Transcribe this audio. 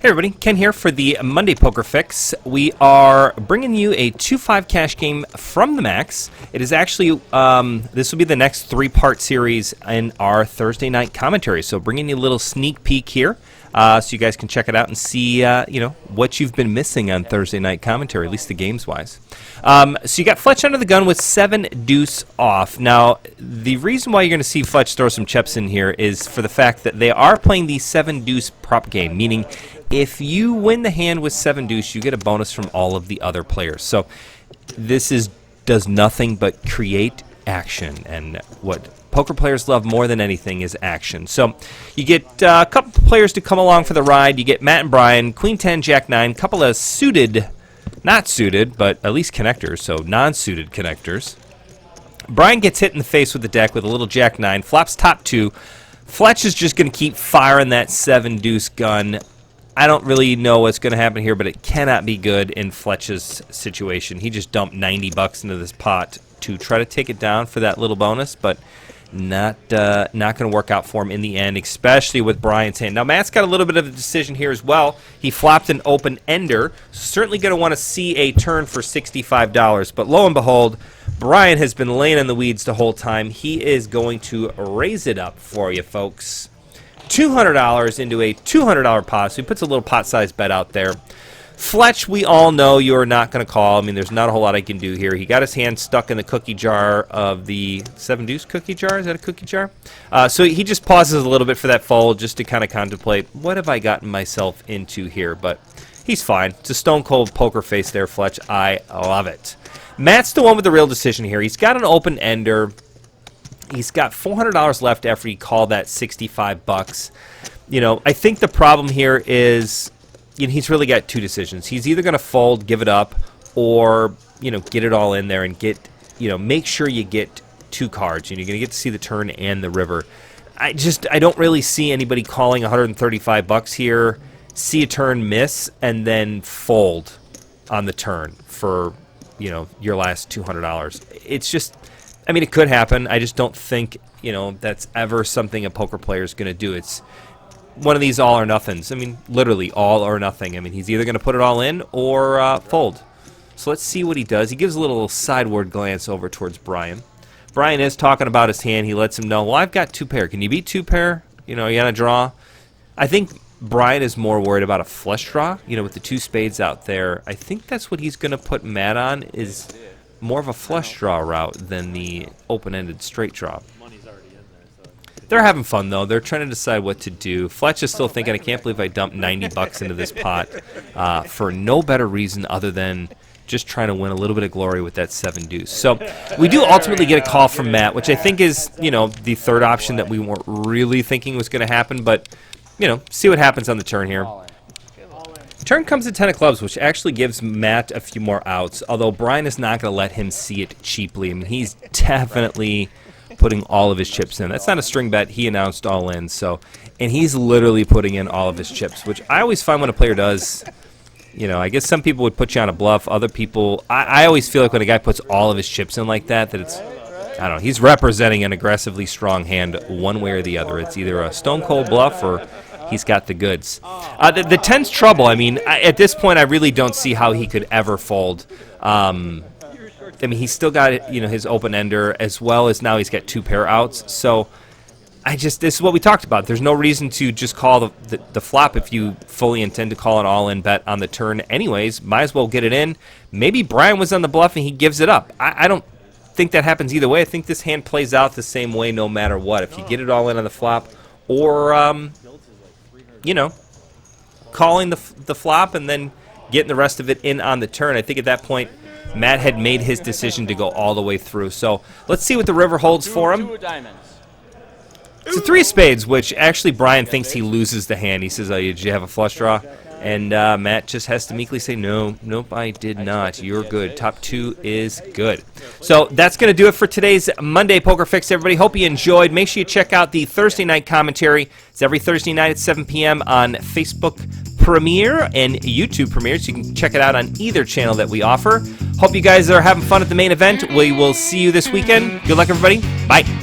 Hey everybody, Ken here for the Monday Poker Fix. We are bringing you a 2-5 cash game from the Max. It is actually, this will be the next 3-part series in our Thursday night commentary. So bringing you a little sneak peek here so you guys can check it out and see, what you've been missing on Thursday night commentary, at least the games-wise. So you got Fletch under the gun with 7 deuce off. Now, the reason why you're going to see Fletch throw some chips in here is for the fact that they are playing the 7 deuce prop game, meaning if you win the hand with 7 deuce, you get a bonus from all of the other players. So this does nothing but create action, and what poker players love more than anything is action. So you get a couple players to come along for the ride. You get Matt and Brian, Queen 10, Jack 9, couple of suited, not suited, but at least connectors, so non-suited connectors. Brian gets hit in the face with the deck with a little Jack 9, flops top 2. Fletch is just going to keep firing that 7 deuce gun. I don't really know what's going to happen here, but it cannot be good in Fletch's situation. He just dumped $90 into this pot to try to take it down for that little bonus, but not going to work out for him in the end, especially with Brian's hand. Now, Matt's got a little bit of a decision here as well. He flopped an open ender. Certainly going to want to see a turn for $65, but lo and behold, Brian has been laying in the weeds the whole time. He is going to raise it up for you, folks. $200 into a $200 pot, so he puts a little pot-sized bet out there. Fletch, we all know you're not going to call. I mean, there's not a whole lot I can do here. He got his hand stuck in the cookie jar of the 7 deuce cookie jar. Is that a cookie jar? So he just pauses a little bit for that fold just to kind of contemplate, what have I gotten myself into here? But he's fine. It's a stone-cold poker face there, Fletch. I love it. Matt's the one with the real decision here. He's got an open ender. He's got $400 left after he called that $65. You know, I think the problem here is, he's really got 2 decisions. He's either going to fold, give it up, or, get it all in there and get, make sure you get 2 cards. You're going to get to see the turn and the river. I don't really see anybody calling $135 here, see a turn miss, and then fold on the turn for, your last $200. It's just, it could happen. I just don't think, that's ever something a poker player is going to do. It's one of these all or nothings. Literally all or nothing. He's either going to put it all in or fold. So let's see what he does. He gives a little sideward glance over towards Brian. Brian is talking about his hand. He lets him know, well, I've got 2 pair. Can you beat 2 pair? You got to draw. I think Brian is more worried about a flush draw, with the 2 spades out there. I think that's what he's going to put Matt on, is more of a flush draw route than the open-ended straight draw. They're having fun, though. They're trying to decide what to do. Fletch is still thinking, I can't believe I dumped $90 into this pot for no better reason other than just trying to win a little bit of glory with that 7 deuce. So we do ultimately get a call from Matt, which I think is, the third option that we weren't really thinking was going to happen. But, see what happens on the turn here. Turn comes at 10 of clubs, which actually gives Matt a few more outs, although Brian is not going to let him see it cheaply. He's definitely putting all of his chips in. That's not a string bet. He announced all in, and he's literally putting in all of his chips, which I always find when a player does, I guess some people would put you on a bluff. Other people, I always feel like when a guy puts all of his chips in like that it's, I don't know, he's representing an aggressively strong hand one way or the other. It's either a stone-cold bluff or he's got the goods. The 10's trouble. At this point, I really don't see how he could ever fold. He's still got, his open ender, as well as now he's got 2 pair outs. So this is what we talked about. There's no reason to just call the flop if you fully intend to call an all-in bet on the turn anyways. Might as well get it in. Maybe Brian was on the bluff and he gives it up. I don't think that happens either way. I think this hand plays out the same way no matter what. If you get it all in on the flop, or calling the flop and then getting the rest of it in on the turn. I think at that point, Matt had made his decision to go all the way through. So let's see what the river holds for him. It's a 3 of spades, which actually Brian thinks he loses the hand. He says, did you have a flush draw? And Matt just has to meekly say, nope, I did not. You're good. Top 2 is good. So that's going to do it for today's Monday Poker Fix, everybody. Hope you enjoyed. Make sure you check out the Thursday night commentary. It's every Thursday night at 7 p.m. on Facebook Premiere and YouTube Premiere, so you can check it out on either channel that we offer. Hope you guys are having fun at the main event. We will see you this weekend. Good luck, everybody. Bye.